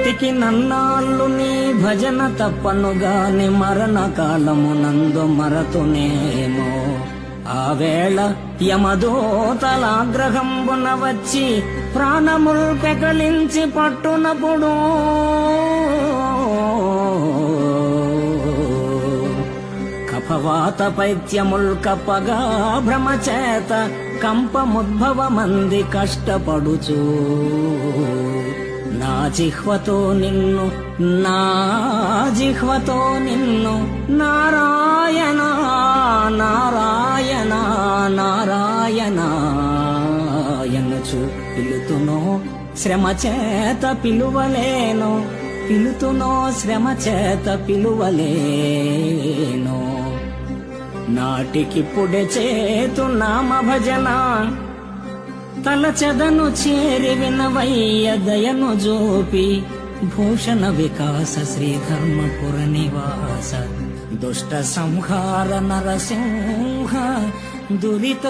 బ్రతికి నన్నాళ్ళు నీ భజన తప్పనుగాని మరణ కాలమునందు మరతునేమో. ఆ వేళ యమదూతలాగ్రహంబున వచ్చి ప్రాణముల్ పెకలించి పట్టునప్పుడు కఫవాత పైత్యముల్ కప్పగా భ్రమచేత కంపముద్భవమంది కష్టపడుచు నా జిహ్వతో నిన్ను నారాయణ నారాయణ నారాయణ ఎనుచు పిలుతునో శ్రమ చేత పిలువలేను. నాటికిప్పుడే చేతు నామ భజన తలచెదను చేరి వినవయ్య దయను జోపి. భూషణ వికాస శ్రీధర్మపుర నివాస దుష్ట సంహార నరసింహ దురిత